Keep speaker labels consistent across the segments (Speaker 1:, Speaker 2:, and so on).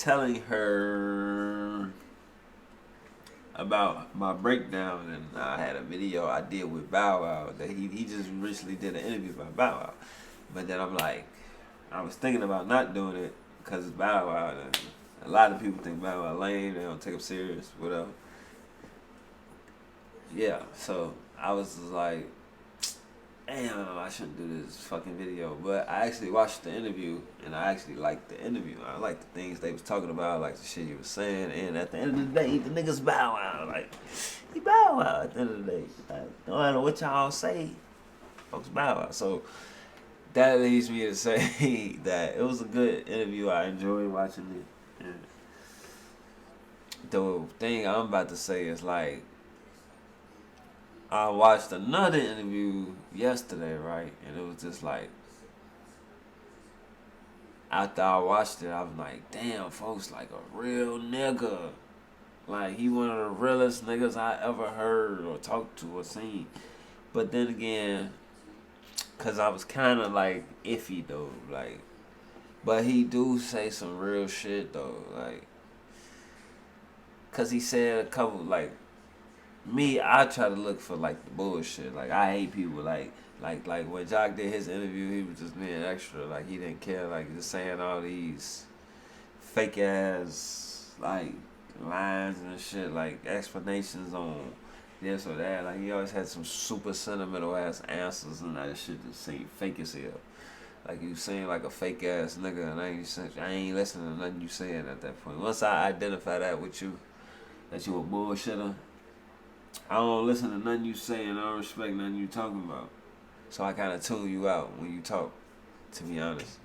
Speaker 1: telling her about my breakdown, and I had a video I did with Bow Wow that he just recently did an interview about Bow Wow. But then I'm like, I was thinking about not doing it because it's Bow Wow. And a lot of people think Bow Wow lame, they don't take him serious, whatever. Yeah, so I was just like, damn, I shouldn't do this fucking video. But I actually watched the interview, and I actually liked the interview. I liked the things they was talking about, like the shit he was saying. And at the end of the day, the niggas Bow Wow. Like, he Bow Wow at the end of the day. Like, no matter what y'all say, folks Bow Wow. So that leads me to say that it was a good interview. I enjoyed watching it. And the thing I'm about to say is like, I watched another interview yesterday, right? And it was just like, after I watched it, I was like, damn, folks, like a real nigga. Like, he one of the realest niggas I ever heard or talked to or seen. But then again, because I was kind of like iffy, though. Like, but he do say some real shit, though. Like, because he said a couple, like, me, I try to look for like the bullshit. Like, I hate people like when Jock did his interview, he was just being extra. Like, he didn't care. Like, just saying all these fake ass like lines and shit, like explanations on this or that. Like, he always had some super sentimental ass answers, and that shit just seemed fake as hell. Like, you saying like a fake ass nigga, and I ain't listening to nothing you saying at that point. Once I identify that with you, that you a bullshitter, I don't listen to nothing you say, and I don't respect nothing you talking about. So I kind of tune you out when you talk, to be honest.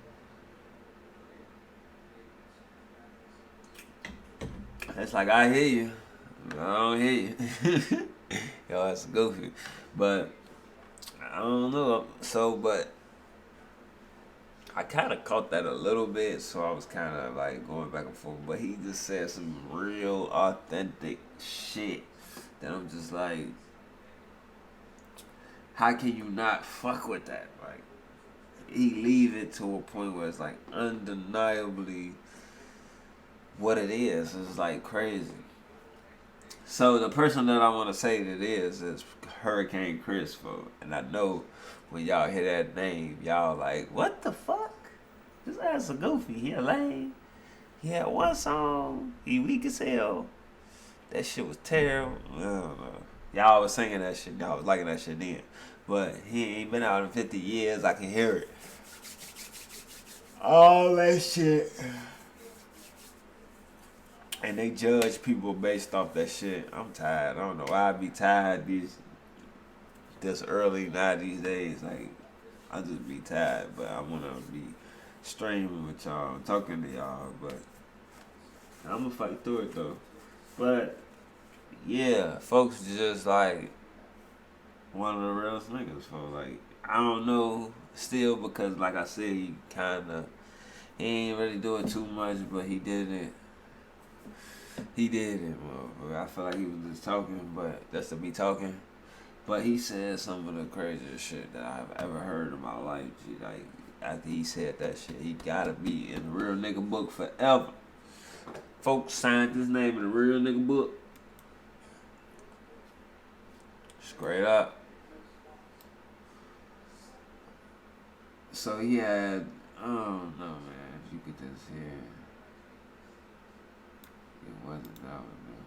Speaker 1: It's like, I hear you, but I don't hear you. Yo, that's goofy. But I don't know. So, but I kind of caught that a little bit, so I was kind of like going back and forth. But he just said some real authentic shit that I'm just like, how can you not fuck with that? Like, he leave it to a point where it's like undeniably what it is. It's like crazy. So the person that I want to say that is Hurricane Chris, folks. And I know when y'all hear that name, y'all like, what the fuck? This ass a goofy. He a lame. He had one song. He weak as hell. That shit was terrible. I don't know. Y'all was singing that shit. Y'all was liking that shit then. But he ain't been out in 50 years. I can hear it. All that shit. And they judge people based off that shit. I'm tired. I don't know why I be tired this early now these days. Like, I just be tired. But I want to be streaming with y'all, talking to y'all. But I'm going to fight through it, though. But yeah, folks just like one of the realest niggas. So like, I don't know still, because like I said, he ain't really doing too much, but he did it. He did it, motherfucker. I feel like he was just talking, but that's to be talking. But he said some of the craziest shit that I've ever heard in my life. G. Like, after he said that shit, he gotta be in the real nigga book forever. Folks signed his name in the real nigga book. Straight up. So he had, I don't know, man, if you could just hear. It wasn't that one, man.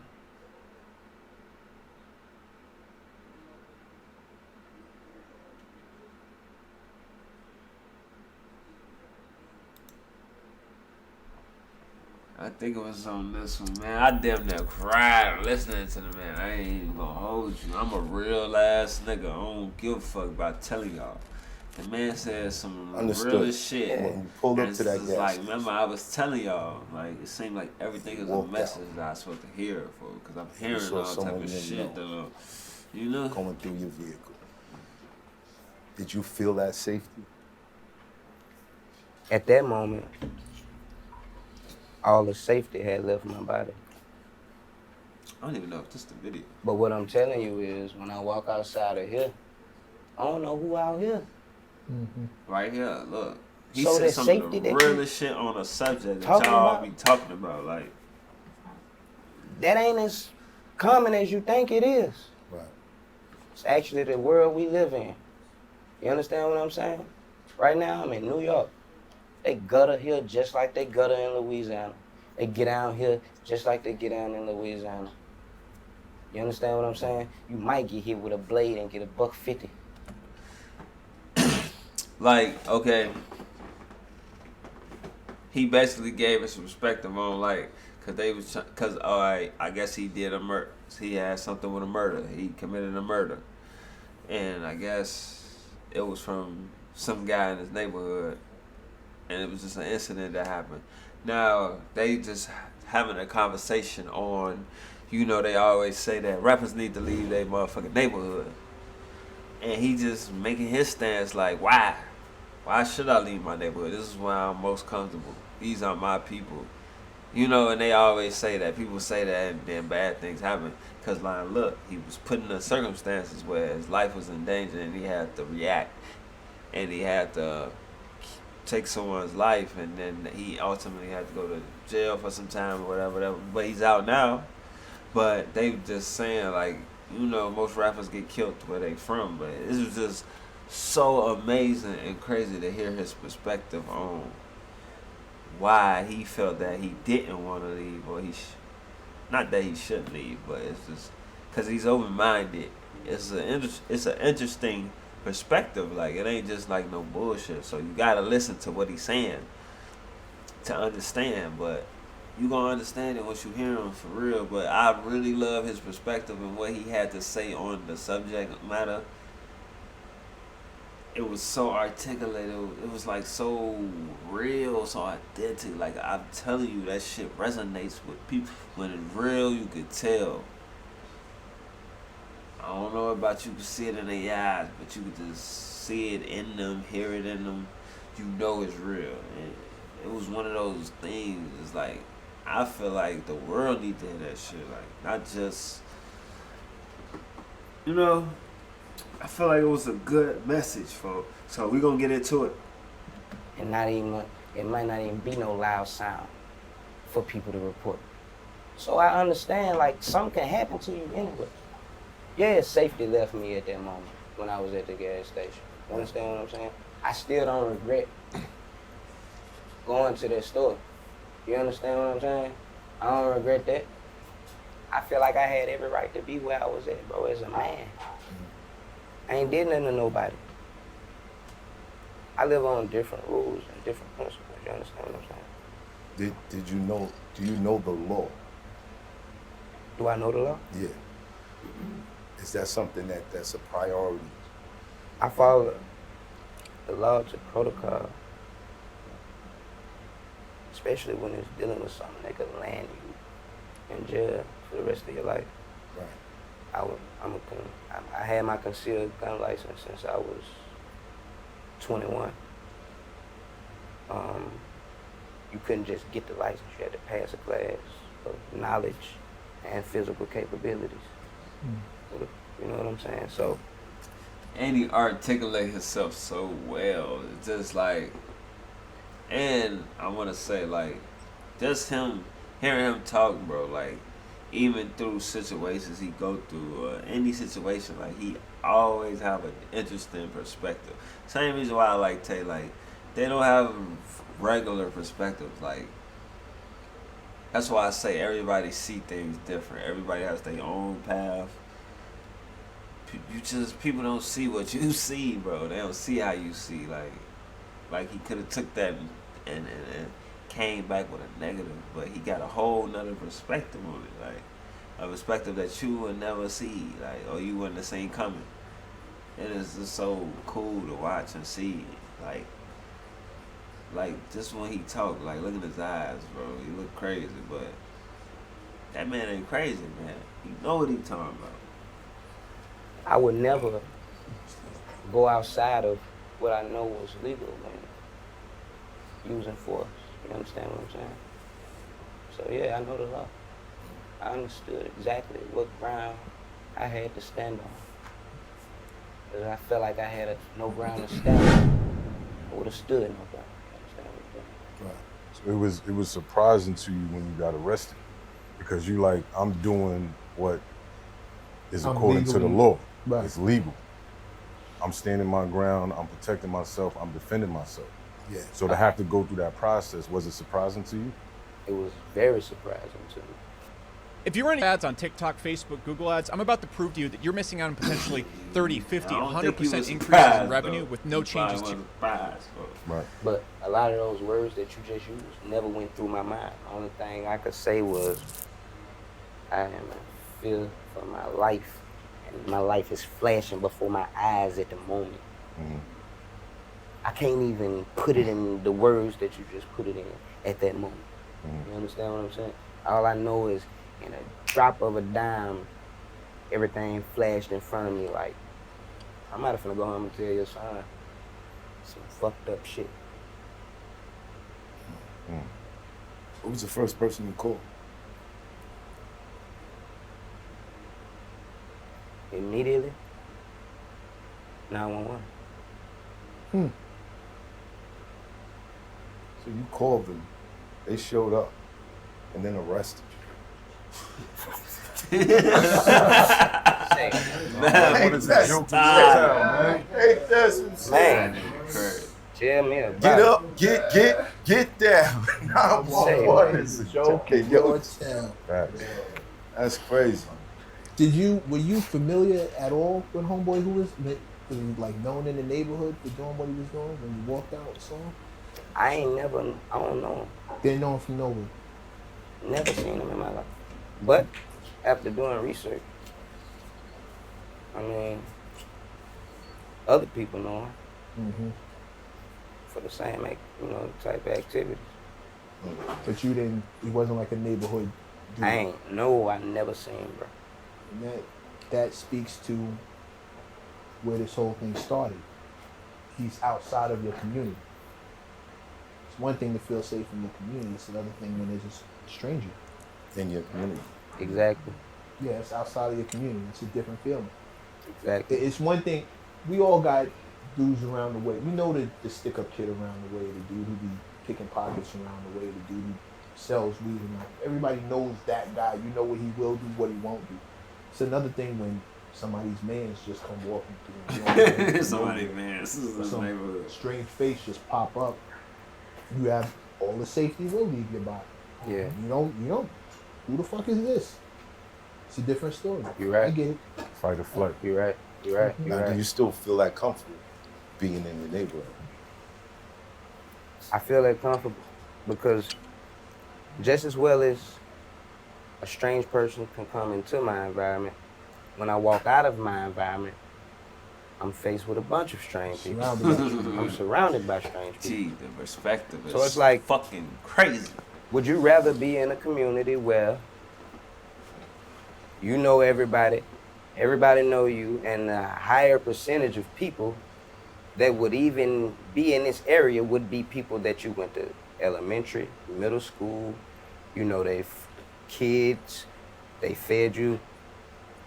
Speaker 1: I think it was on this one, man. I damn near cried listening to the man. I ain't even gonna hold you. I'm a real ass nigga. I don't give a fuck about telling y'all. The man said some real shit.
Speaker 2: When you pulled up to that gas
Speaker 1: like, remember, I was telling y'all, like, it seemed like everything is a message that I was supposed to hear for, because I'm hearing all type of shit that, you know?
Speaker 2: Going through your vehicle. Did you feel that safety?
Speaker 3: At that moment, all the safety had left my body.
Speaker 1: I don't even know if this is the video.
Speaker 3: But what I'm telling you is, when I walk outside of here, I don't know who out here.
Speaker 1: Right here, look. He
Speaker 3: So
Speaker 1: said
Speaker 3: that
Speaker 1: some
Speaker 3: safety
Speaker 1: of the
Speaker 3: that you
Speaker 1: realest shit on a subject that
Speaker 3: talking
Speaker 1: y'all
Speaker 3: about?
Speaker 1: be talking about. Like,
Speaker 3: that ain't as common as you think it is.
Speaker 2: Right.
Speaker 3: It's actually the world we live in. You understand what I'm saying? Right now, I'm in New York. They gutter here just like they gutter in Louisiana. They get down here just like they get down in Louisiana. You understand what I'm saying? You might get hit with a blade and get $150.
Speaker 1: like, okay, he basically gave us perspective on like, cause all right, I guess he did a murder. He had something with a murder. He committed a murder, and I guess it was from some guy in his neighborhood, and it was just an incident that happened. Now they just having a conversation on, they always say that rappers need to leave their motherfucking neighborhood, and he just making his stance like, why? Why should I leave my neighborhood? This is where I'm most comfortable. These are my people. And they always say that. People say that and then bad things happen. Because, like, look, he was put in the circumstances where his life was in danger and he had to react. And he had to take someone's life. And then he ultimately had to go to jail for some time or whatever. But he's out now. But they just saying, like, most rappers get killed where they from. But this was just so amazing and crazy to hear his perspective on why he felt that he didn't want to leave, or not that he shouldn't leave, but it's just because he's open-minded. It's an interesting perspective. Like, it ain't just like no bullshit. So you gotta listen to what he's saying to understand. But you gonna understand it once you hear him for real. But I really love his perspective and what he had to say on the subject matter. It was so articulate. It was like so real, so authentic. Like, I'm telling you, that shit resonates with people. When it's real, you could tell. I don't know about you can see it in their eyes, but you could just see it in them, hear it in them. You know it's real. And it was one of those things. It's like, I feel like the world needs to hear that shit. Like, not just, I feel like it was a good message, folks. So we're going to get into it.
Speaker 3: And it might not even be no loud sound for people to report. So I understand, like, something can happen to you anyway. Yeah, safety left me at that moment when I was at the gas station. You understand what I'm saying? I still don't regret going to that store. You understand what I'm saying? I don't regret that. I feel like I had every right to be where I was at, bro, as a man. I ain't did nothing to nobody. I live on different rules and different principles. You understand what I'm saying?
Speaker 2: Do you know the law?
Speaker 3: Do I know the law?
Speaker 2: Yeah. Is that something that's a priority?
Speaker 3: I follow the law to protocol, especially when it's dealing with something that could land you in jail for the rest of your life.
Speaker 2: Right.
Speaker 3: I had my concealed gun license since I was 21. You couldn't just get the license. You had to pass a class of knowledge and physical capabilities. You know what I'm saying? So,
Speaker 1: And he articulated himself so well. It's just like, and I want to say, like, just hearing him talk, bro, like, even through situations he go through, or any situation, like, he always have an interesting perspective. Same reason why I like Tay, like, they don't have regular perspectives. Like, that's why I say everybody see things different. Everybody has their own path. People don't see what you see, bro. They don't see how you see. Like he could have took that and came back with a negative, but he got a whole nother perspective on it, like a perspective that you would never see, like, or you wouldn't have seen coming. And it's just so cool to watch and see, like just when he talk, like, look at his eyes, bro. He look crazy, but that man ain't crazy, man. He know what he talking about.
Speaker 3: I would never go outside of what I know was legal when using force. You understand what I'm saying? So yeah, I know the law. I understood exactly what ground I had to stand on. Because I felt like I had no ground to stand on. I would have stood no ground.
Speaker 4: Right.
Speaker 2: So it was surprising to you when you got arrested because you like, I'm doing what is according to the law.
Speaker 4: Right.
Speaker 2: It's legal. I'm standing my ground. I'm protecting myself. I'm defending myself.
Speaker 4: Yeah.
Speaker 2: So to have to go through that process, was it surprising to you?
Speaker 3: It was very surprising to me.
Speaker 5: If you're running ads on TikTok, Facebook, Google ads, I'm about to prove to you that you're missing out on potentially 30, 50, 100% increases in revenue with no changes to
Speaker 2: Right.
Speaker 3: But a lot of those words that you just used never went through my mind. The only thing I could say was, I am in fear for my life, and my life is flashing before my eyes at the moment.
Speaker 2: Mm-hmm.
Speaker 3: I can't even put it in the words that you just put it in at that moment.
Speaker 2: Mm-hmm.
Speaker 3: You understand what I'm saying? All I know is, in a drop of a dime, everything flashed in front of me like, I'm not finna go home and tell your son some fucked up shit.
Speaker 4: Who was the first person you called?
Speaker 3: Immediately, 911.
Speaker 4: So you called them, they showed up, and then arrested you.
Speaker 3: Say,
Speaker 2: What is that joke to man?
Speaker 4: Ain't that some shit?
Speaker 3: man, tell me about
Speaker 4: Get
Speaker 3: it.
Speaker 4: up, get down. 911 is a joke in your town.
Speaker 2: Facts.
Speaker 4: That's crazy.
Speaker 6: Were you familiar at all with Homeboy who was like known in the neighborhood for doing what he was doing when you walked out and saw him?
Speaker 3: I don't know him.
Speaker 6: Didn't know him from nowhere.
Speaker 3: Never seen him in my life. But after doing research, I mean, other people know him
Speaker 6: Mm-hmm.
Speaker 3: for the same, type of activities.
Speaker 6: But he wasn't like a neighborhood dude.
Speaker 3: I never seen him, bro.
Speaker 6: And that speaks to where this whole thing started. He's outside of your community. It's one thing to feel safe in your community. It's another thing when there's a stranger.
Speaker 4: In your community.
Speaker 3: Exactly.
Speaker 6: Yeah, it's outside of your community. It's a different feeling.
Speaker 3: Exactly.
Speaker 6: It's one thing. We all got dudes around the way. We know the stick-up kid around the way, the dude who be picking pockets around the way, the dude who sells weed around. Everybody knows that guy. You know what he will do, what he won't do. It's another thing when somebody's mans just come walking through. You know,
Speaker 1: Somebody, man, this is the
Speaker 6: some
Speaker 1: neighborhood.
Speaker 6: strange face just pop up. You have all the safety will leave your body.
Speaker 3: Yeah.
Speaker 6: You don't. Who the fuck is this? It's a different story.
Speaker 3: You're right.
Speaker 6: I get it.
Speaker 2: Fight or flight.
Speaker 3: You're right. You're right. You're
Speaker 4: Now,
Speaker 3: right.
Speaker 4: do you still feel that comfortable being in the neighborhood?
Speaker 3: I feel that comfortable because just as well as a strange person can come into my environment, when I walk out of my environment, I'm faced with a bunch of strange people. I'm surrounded by strange people.
Speaker 1: Gee, the perspective is
Speaker 3: So it's like-
Speaker 1: fucking crazy.
Speaker 3: Would you rather be in a community where you know everybody know you, and a higher percentage of people that would even be in this area would be people that you went to elementary, middle school, they kids, they fed you.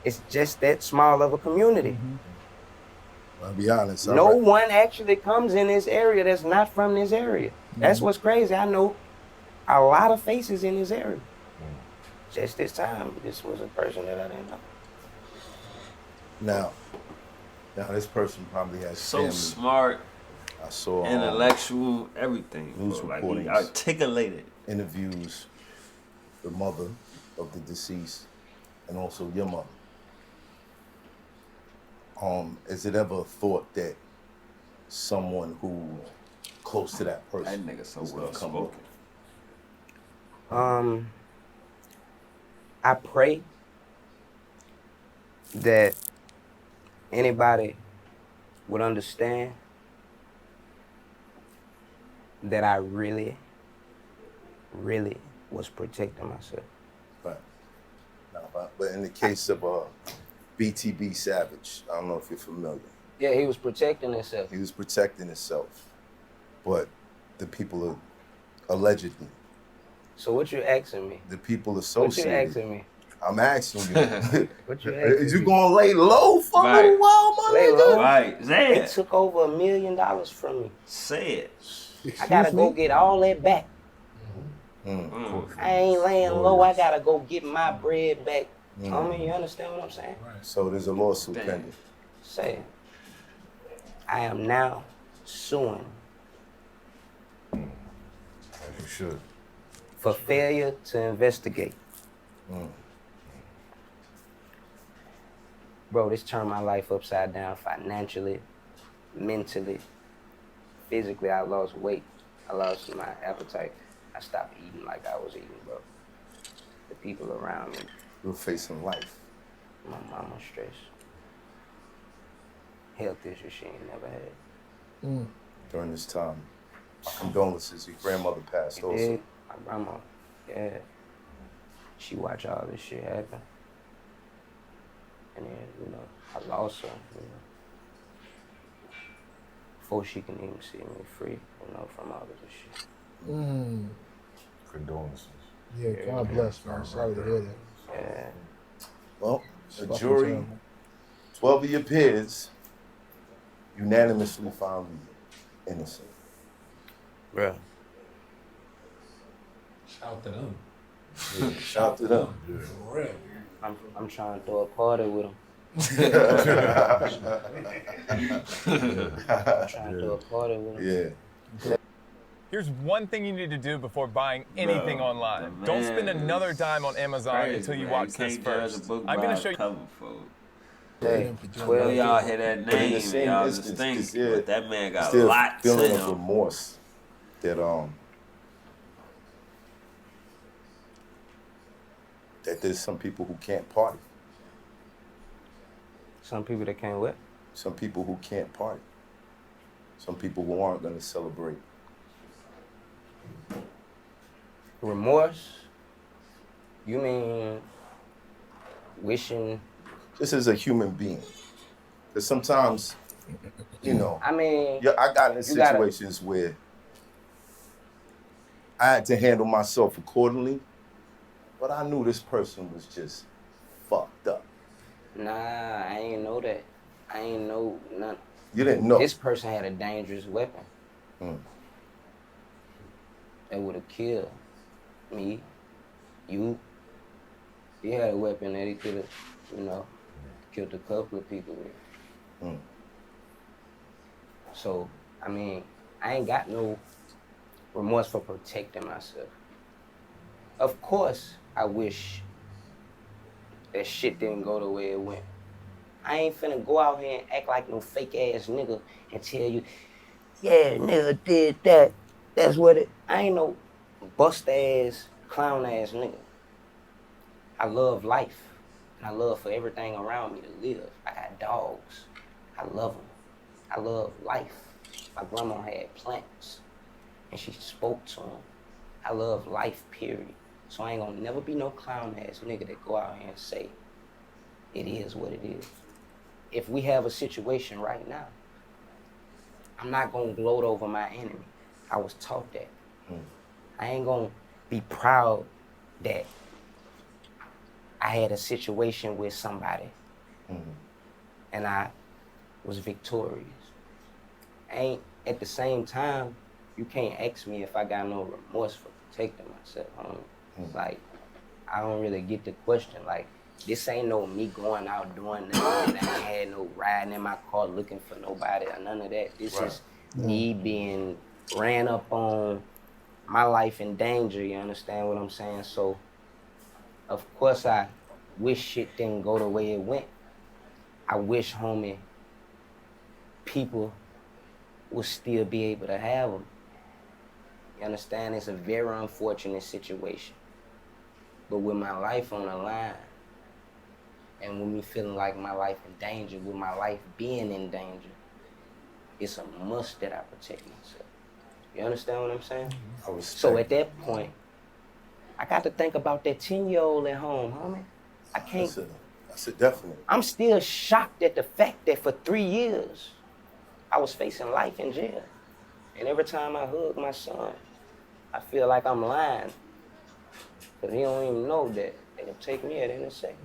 Speaker 3: It's just that small of a community.
Speaker 4: I'll be honest.
Speaker 3: No one actually comes in this area that's not from this area. That's what's crazy. I know a lot of faces in this area. Just this time, this was a person that I didn't know.
Speaker 4: Now this person probably has
Speaker 1: So
Speaker 4: family.
Speaker 1: smart,
Speaker 4: I saw
Speaker 1: intellectual, everything.
Speaker 4: news
Speaker 1: bro. Like,
Speaker 4: reportings.
Speaker 1: he articulated.
Speaker 4: interviews the mother of the deceased and also your mother. Is it ever a thought that someone who close to that person
Speaker 1: That nigga so
Speaker 4: is gonna
Speaker 1: well
Speaker 4: come
Speaker 1: spoken.
Speaker 3: I pray that anybody would understand that I really, really was protecting myself.
Speaker 4: But, but in the case of BTB Savage, I don't know if you're familiar.
Speaker 3: Yeah, he was protecting himself.
Speaker 4: He was protecting himself, but the people are allegedly.
Speaker 3: So what you asking me?
Speaker 4: The people
Speaker 3: What you
Speaker 4: associated.
Speaker 3: asking me?
Speaker 4: I'm asking you.
Speaker 3: What you asking
Speaker 4: Is you
Speaker 3: me?
Speaker 4: gonna lay low for a
Speaker 1: Right.
Speaker 4: little while, my
Speaker 3: Lay
Speaker 4: nigga?
Speaker 3: low?
Speaker 1: Right, say
Speaker 3: They
Speaker 1: it.
Speaker 3: took over $1 million from me.
Speaker 1: Say it.
Speaker 3: I gotta go get all that back. I ain't laying low. I gotta go get my bread back. Homie, you understand what I'm saying?
Speaker 4: So there's a lawsuit pending.
Speaker 3: Say, I am now suing
Speaker 2: As you should.
Speaker 3: for failure to investigate. Bro, this turned my life upside down financially, mentally, physically. I lost weight. I lost my appetite. I stopped eating like I was eating, bro. The people around me.
Speaker 4: You're facing life.
Speaker 3: My mama stressed. Health issues she ain't never had.
Speaker 4: During this time. My condolences. Your grandmother passed also.
Speaker 3: Did. My grandma, yeah. She watched all this shit happen. And then, you know, I lost her, you know. Before she can even see me free, you know, from all of this shit.
Speaker 2: Condolences.
Speaker 6: Yeah, God bless, man. Sorry to hear that.
Speaker 3: Yeah.
Speaker 4: Well, the
Speaker 6: Fucking
Speaker 4: jury,
Speaker 6: terrible.
Speaker 4: 12 of your peers, unanimously found you innocent.
Speaker 3: Bruh.
Speaker 7: Shout to them.
Speaker 4: Yeah, shout to them.
Speaker 7: For real.
Speaker 3: I'm trying to throw a party with him. I'm trying to throw a party with him.
Speaker 4: Yeah.
Speaker 8: Here's one thing you need to do before buying anything online.
Speaker 1: the
Speaker 8: Don't spend
Speaker 1: man
Speaker 8: another
Speaker 1: is
Speaker 8: dime on Amazon
Speaker 1: Crazy,
Speaker 8: until you
Speaker 1: man.
Speaker 8: watch this
Speaker 1: Can't judge
Speaker 8: first.
Speaker 1: a book
Speaker 8: I'm
Speaker 1: by
Speaker 8: gonna
Speaker 1: its
Speaker 8: show you.
Speaker 1: cover, folks.
Speaker 3: Hey,
Speaker 1: Well,
Speaker 3: 12
Speaker 1: y'all
Speaker 3: people.
Speaker 1: hear that
Speaker 4: But in the
Speaker 1: name,
Speaker 4: same
Speaker 1: y'all
Speaker 4: instance,
Speaker 1: just think,
Speaker 4: it's, yeah,
Speaker 1: but that man got a
Speaker 4: still
Speaker 1: lot to
Speaker 4: feeling of
Speaker 1: him.
Speaker 4: remorse that there's some people who can't party.
Speaker 3: Some people that can't what?
Speaker 4: Some people who can't party. Some people who aren't going to celebrate.
Speaker 3: Remorse? You mean wishing?
Speaker 4: Just as a human being. Because sometimes, you know,
Speaker 3: I mean,
Speaker 4: yeah, I got in
Speaker 3: you gotta-
Speaker 4: situations where I had to handle myself accordingly, but I knew this person was just fucked up.
Speaker 3: nah, I ain't know that. I ain't know none.
Speaker 4: You didn't know.
Speaker 3: This person had a dangerous weapon that would have killed me, you. He had a weapon that he could have, you know, killed a couple of people with. So, I mean, I ain't got no remorse for protecting myself. Of course, I wish that shit didn't go the way it went. I ain't finna go out here and act like no fake ass nigga and tell you, yeah, nigga did that. That's what it. I ain't no bust ass, clown ass nigga. I love life, and I love for everything around me to live. I got dogs. I love them. I love life. My grandma had plants, and she spoke to them. I love life, period. So I ain't gonna never be no clown ass nigga that go out here and say, it is what it is. If we have a situation right now, I'm not gonna gloat over my enemy. I was taught that. I ain't gonna be proud that I had a situation with somebody and I was victorious. At the same time, you can't ask me if I got no remorse for protecting myself, homie. Like, I don't really get the question. Like, this ain't no me going out doing nothing. I ain't had no riding in my car looking for nobody or none of that. This is me being ran up on, my life in danger, you understand what I'm saying? So, of course I wish shit didn't go the way it went. I wish, homie, people would still be able to have them. You understand? It's a very unfortunate situation. But with my life on the line, and with me feeling like my life in danger, with my life being in danger, it's a must that I protect myself. You understand what I'm saying?
Speaker 4: I respect.
Speaker 3: So at that point, I got to think about that 10-year-old at home, homie. I can't.
Speaker 4: That's a definite.
Speaker 3: I'm still shocked at the fact that for 3 years, I was facing life in jail. And every time I hug my son, I feel like I'm lying. Because he don't even know that they can take me at any second.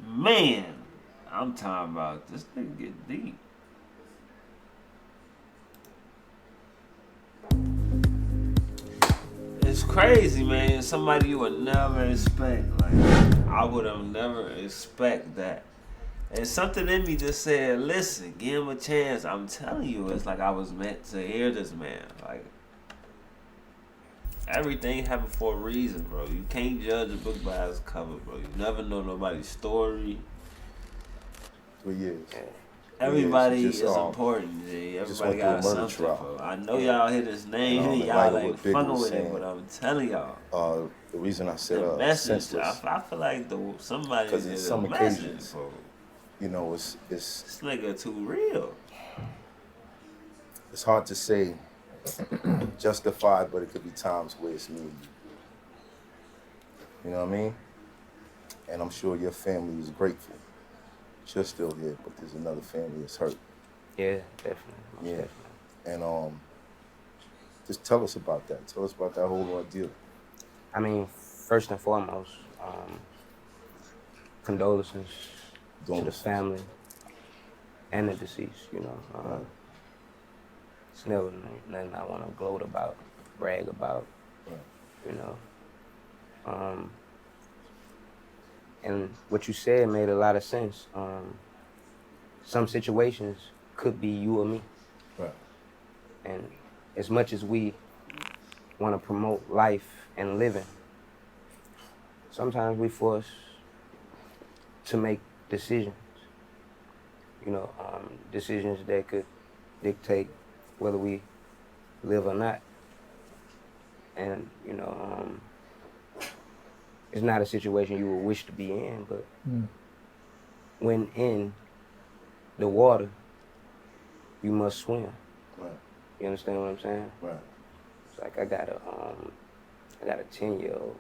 Speaker 1: Man, I'm talking about this nigga get deep. It's crazy, man. Somebody you would never expect. Like, I would have never expect that. And something in me just said, listen, give him a chance. I'm telling you, it's like I was meant to hear this man. Like, everything happened for a reason, bro. You can't judge a book by its cover, bro. You never know nobody's story.
Speaker 4: 3 years.
Speaker 1: Everybody
Speaker 4: Just,
Speaker 1: is important, G.
Speaker 4: just
Speaker 1: Everybody
Speaker 4: went through a
Speaker 1: got
Speaker 4: murder
Speaker 1: something,
Speaker 4: trial.
Speaker 1: bro. I know y'all hear this name,
Speaker 4: And,
Speaker 1: y'all
Speaker 4: like
Speaker 1: like
Speaker 4: what Big
Speaker 1: fucking
Speaker 4: was
Speaker 1: with it,
Speaker 4: saying,
Speaker 1: but I'm telling y'all.
Speaker 4: The reason I said
Speaker 1: The message,
Speaker 4: senseless,
Speaker 1: I feel like somebody
Speaker 4: because in
Speaker 1: did
Speaker 4: some
Speaker 1: a message,
Speaker 4: occasions,
Speaker 1: bro.
Speaker 4: you know, it's
Speaker 1: This nigga too real.
Speaker 4: it's hard to say justified, but it could be times where it's me and you. You know what I mean? And I'm sure your family is grateful that you're still here, but there's another family that's hurt.
Speaker 3: Yeah, definitely. Most
Speaker 4: Yeah.
Speaker 3: definitely.
Speaker 4: And just tell us about that. Tell us about that whole ordeal.
Speaker 3: I mean, first and foremost, condolences to the family and the deceased, you know.
Speaker 4: Right.
Speaker 3: It's never nothing I want to gloat about, brag about,
Speaker 4: Right.
Speaker 3: you know. And what you said made a lot of sense. Some situations could be you or me.
Speaker 4: Right.
Speaker 3: And as much as we want to promote life and living, sometimes we forced to make decisions, you know, decisions that could dictate whether we live or not. And, you know, it's not a situation you would wish to be in, but when in the water, you must swim.
Speaker 4: Right.
Speaker 3: You understand what I'm saying?
Speaker 4: Right.
Speaker 3: It's like I got a 10-year-old.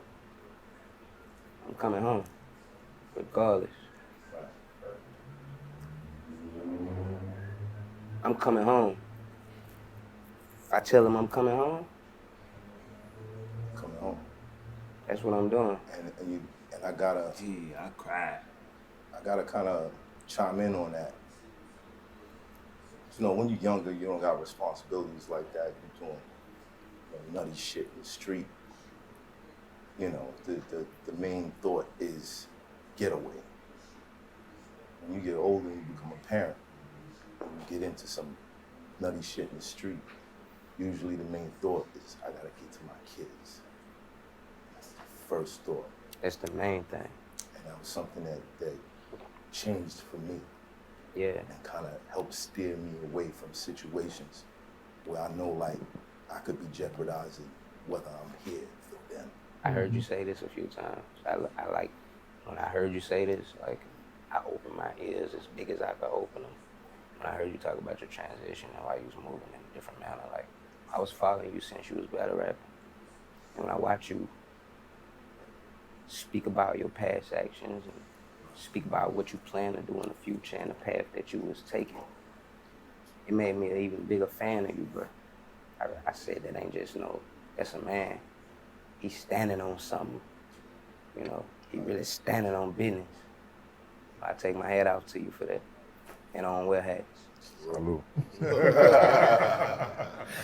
Speaker 3: I'm coming home, regardless.
Speaker 4: Right.
Speaker 3: I'm coming home. I tell him I'm coming home.
Speaker 4: Coming home.
Speaker 3: That's what I'm doing.
Speaker 4: And I gotta.
Speaker 1: Gee, I cried.
Speaker 4: I gotta kind of chime in on that. You know, when you're younger, you don't got responsibilities like that. You're doing nutty shit in the street. You know, the main thought is getaway. When you get older and you become a parent, and you get into some nutty shit in the street, usually the main thought is, I gotta get to my kids. That's the first thought.
Speaker 3: That's the main thing.
Speaker 4: And that was something that changed for me.
Speaker 3: Yeah.
Speaker 4: And kind of helped steer me away from situations where I know, like, I could be jeopardizing whether I'm here for them.
Speaker 3: I heard you say this a few times. I like, when I heard you say this, like, I opened my ears as big as I could open them. When I heard you talk about your transition and why you was moving in a different manner, like, I was following you since you was battle rapping. And when I watch you speak about your past actions and speak about what you plan to do in the future and the path that you was taking, it made me an even bigger fan of you, bro. I said that ain't just that's a man. He's standing on something, you know. He really standing on business. I take my hat off to you for that. And I don't wear hats.
Speaker 2: Salute.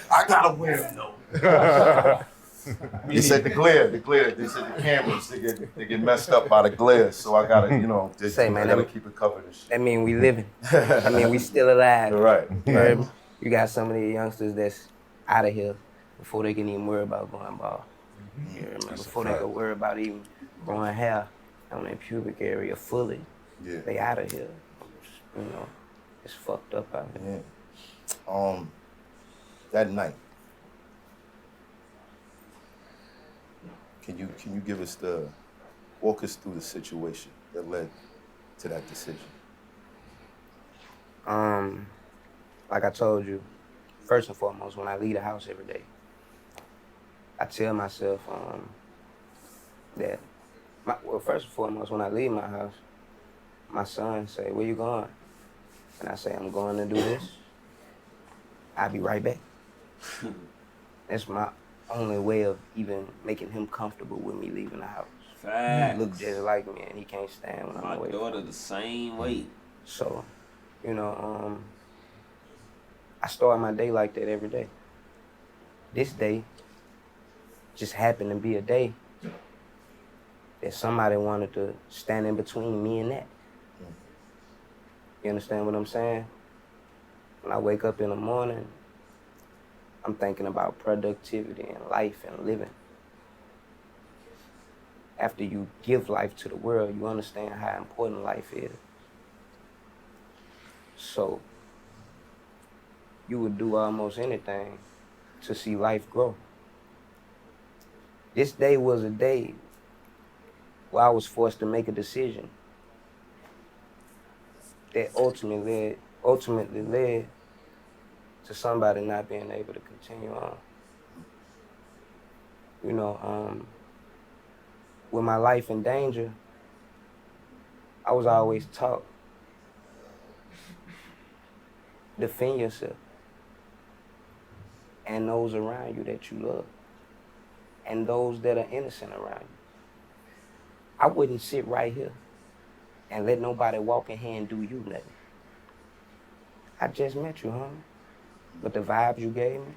Speaker 4: I gotta wear them though. They said the glare. They said the cameras, they get messed up by the glare. So I gotta, I gotta keep it covered and shit.
Speaker 3: That mean we living. I mean we still alive.
Speaker 4: Right.
Speaker 3: You heard me? You got some of the youngsters that's out of here before they can even worry about going bald. You heard me? Before they can worry about even growing hair on their pubic area fully.
Speaker 4: Yeah.
Speaker 3: They out of here. You know, it's fucked up out here.
Speaker 4: Yeah. That night, can you walk us through the situation that led to that decision?
Speaker 3: Like I told you, first and foremost, when I leave the house every day, I tell myself that, first and foremost, when I leave my house, my son say, "Where you going?" And I say, "I'm going to do this. I'll be right back." That's my only way of even making him comfortable with me leaving the house.
Speaker 1: Facts.
Speaker 3: He look just like me and he can't stand when I'm
Speaker 1: My
Speaker 3: away.
Speaker 1: daughter the same way.
Speaker 3: So, I start my day like that every day. This day just happened to be a day that somebody wanted to stand in between me and that. You understand what I'm saying? When I wake up in the morning, I'm thinking about productivity and life and living. After you give life to the world, you understand how important life is. So you would do almost anything to see life grow. This day was a day where I was forced to make a decision that ultimately led to somebody not being able to continue on. With my life in danger, I was always taught, defend yourself and those around you that you love and those that are innocent around you. I wouldn't sit right here and let nobody walk in here and do you nothing. I just met you, homie. But the vibes you gave me,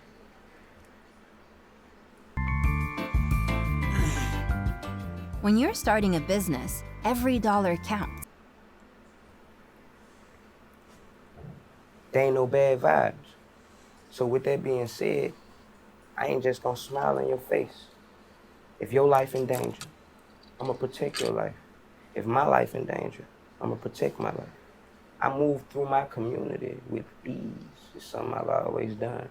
Speaker 9: When you're starting a business, every dollar counts.
Speaker 3: there ain't no bad vibes. So with that being said, I ain't just gonna smile in your face. If your life in danger, I'ma protect your life. If my life in danger, I'ma protect my life. I move through my community with ease. It's something I've always done.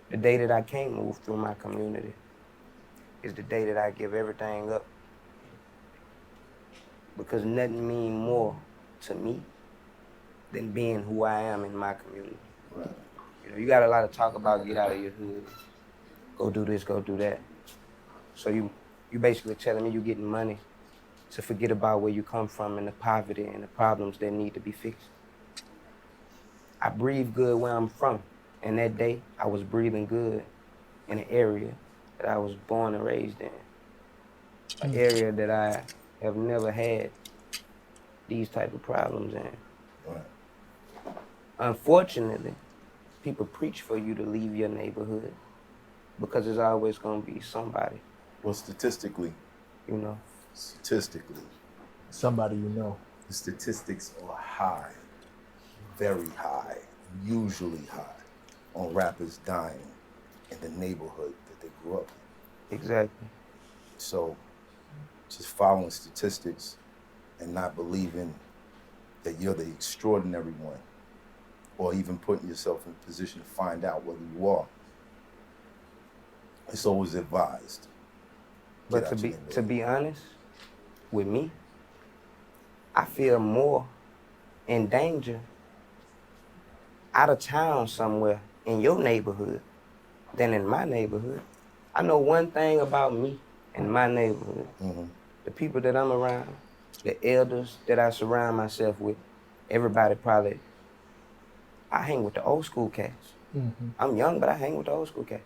Speaker 3: The day that I can't move through my community is the day that I give everything up. Because nothing means more to me than being who I am in my community.
Speaker 4: Right.
Speaker 3: You got a lot of talk about get out of your hood, go do this, go do that. So you basically telling me you getting money to forget about where you come from and the poverty and the problems that need to be fixed. I breathe good where I'm from. And that day, I was breathing good in an area that I was born and raised in. An area that I have never had these type of problems in.
Speaker 4: Right.
Speaker 3: Unfortunately, people preach for you to leave your neighborhood because there's always gonna be somebody,
Speaker 4: Well, statistically,
Speaker 6: Somebody you know.
Speaker 4: the statistics are high, very high, usually high, on rappers dying in the neighborhood that they grew up in.
Speaker 3: Exactly.
Speaker 4: So, just following statistics and not believing that you're the extraordinary one, or even putting yourself in a position to find out whether you are, it's always advised.
Speaker 3: But to be honest, with me, I feel more in danger out of town somewhere in your neighborhood than in my neighborhood. I know one thing about me and my neighborhood.
Speaker 4: Mm-hmm.
Speaker 3: The people that I'm around, the elders that I surround myself with, everybody probably, I hang with the old school cats.
Speaker 6: Mm-hmm.
Speaker 3: I'm young, but I hang with the old school cats.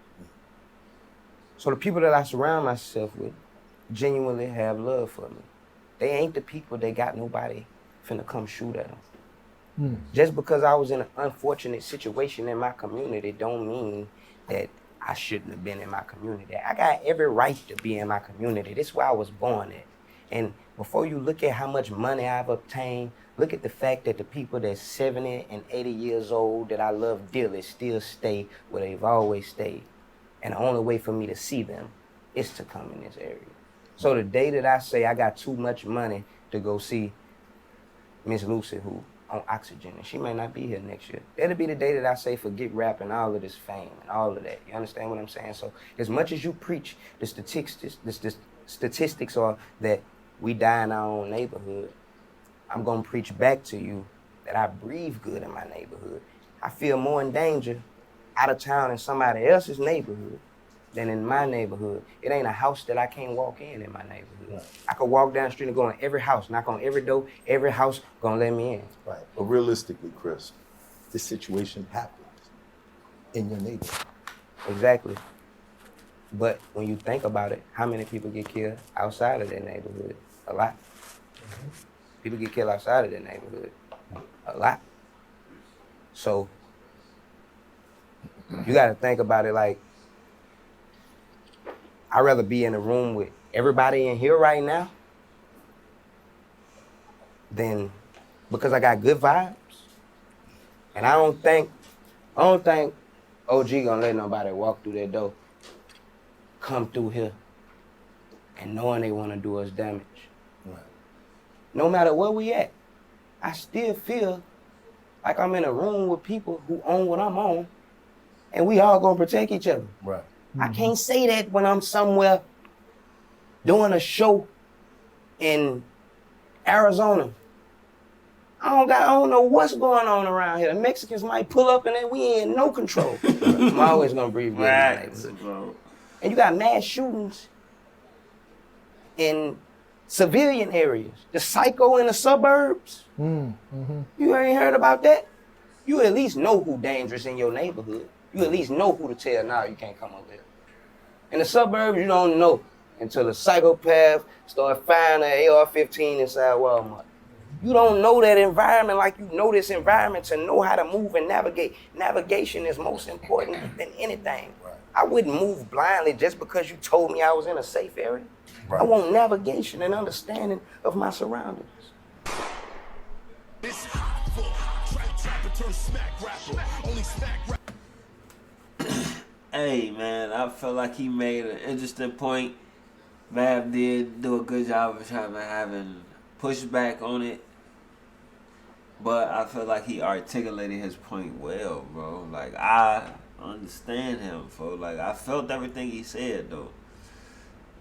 Speaker 3: So the people that I surround myself with genuinely have love for me. They ain't the people that got nobody finna come shoot at them. Just because I was in an unfortunate situation in my community don't mean that I shouldn't have been in my community. I got every right to be in my community. This is where I was born at. And before you look at how much money I've obtained, look at the fact that the people that's 70 and 80 years old that I love dearly still stay where they've always stayed. And the only way for me to see them is to come in this area. So the day that I say I got too much money to go see Miss Lucy, who on oxygen, and she may not be here next year, that'll be the day that I say forget rap and all of this fame and all of that. You understand what I'm saying? So as much as you preach the statistics are that we die in our own neighborhood, I'm gonna preach back to you that I breathe good in my neighborhood. I feel more in danger out of town in somebody else's neighborhood than in my neighborhood. It ain't a house that I can't walk in my neighborhood.
Speaker 4: Right.
Speaker 3: I could walk down the street and go in every house, knock on every door, every house gonna let me in.
Speaker 4: Right. But realistically, Chris, this situation happened in your neighborhood.
Speaker 3: Exactly. But when you think about it, how many people get killed outside of their neighborhood? A lot. People get killed outside of their neighborhood. A lot. So you got to think about it like, I'd rather be in a room with everybody in here right now than, because I got good vibes. And I don't think OG gonna let nobody walk through that door, come through here, and knowing they wanna do us damage.
Speaker 4: Right.
Speaker 3: No matter where we at, I still feel like I'm in a room with people who own what I'm on, and we all gonna protect each other.
Speaker 4: Right.
Speaker 3: I can't say that when I'm somewhere doing a show in Arizona. I don't know what's going on around here. The Mexicans might pull up and then we ain't in no control. I'm always gonna breathe good in my neighborhood. And you got mass shootings in civilian areas. The psycho in the suburbs. You ain't heard about that? You at least know who dangerous in your neighborhood. You at least know who to tell now you can't come over here. In the suburbs, you don't know until the psychopath start finding an AR-15 inside Walmart. You don't know that environment like you know this environment to know how to move and navigate. Navigation is most important than anything.
Speaker 4: Right.
Speaker 3: I wouldn't move blindly just because you told me I was in a safe area.
Speaker 4: Right.
Speaker 3: I want navigation and understanding of my surroundings.
Speaker 1: Hey man, I felt like he made an interesting point. Mav did do a good job of trying to having pushback on it, but I feel like he articulated his point well, bro. Like, I understand him, folks. Like, I felt everything he said, though.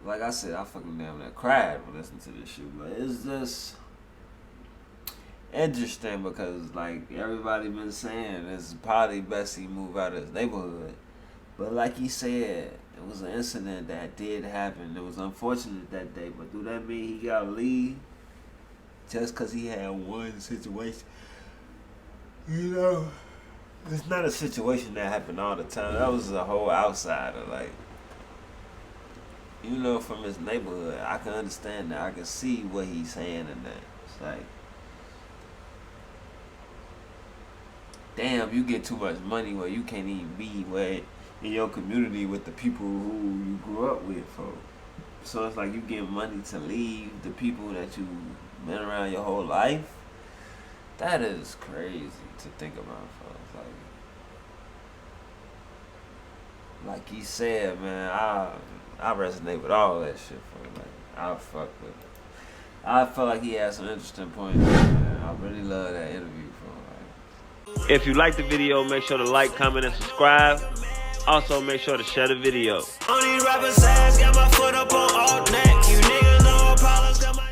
Speaker 1: Like I said, I fucking damn near cried when listening to this shit, but it's just interesting because, like, everybody been saying it's probably best he move out of his neighborhood. But like he said, it was an incident that did happen. It was unfortunate that day, but do that mean he gotta leave just because he had one situation? You know, it's not a situation that happened all the time. That was a whole outsider, like, you know, from his neighborhood. I can understand that. I can see what he's saying in that. It's like, damn, you get too much money where you can't even be where in your community with the people who you grew up with, folks. So it's like you get money to leave the people that you've been around your whole life. That is crazy to think about, folks. Like he said, man, I resonate with all that shit, folks. Like, I fuck with it. I felt like he had some interesting points, man. I really love that interview, folks. Like, if you like the video, make sure to like, comment, and subscribe. Also, make sure to share the video. On these rappers' ass, got my foot up on all necks. You niggas know problems, got my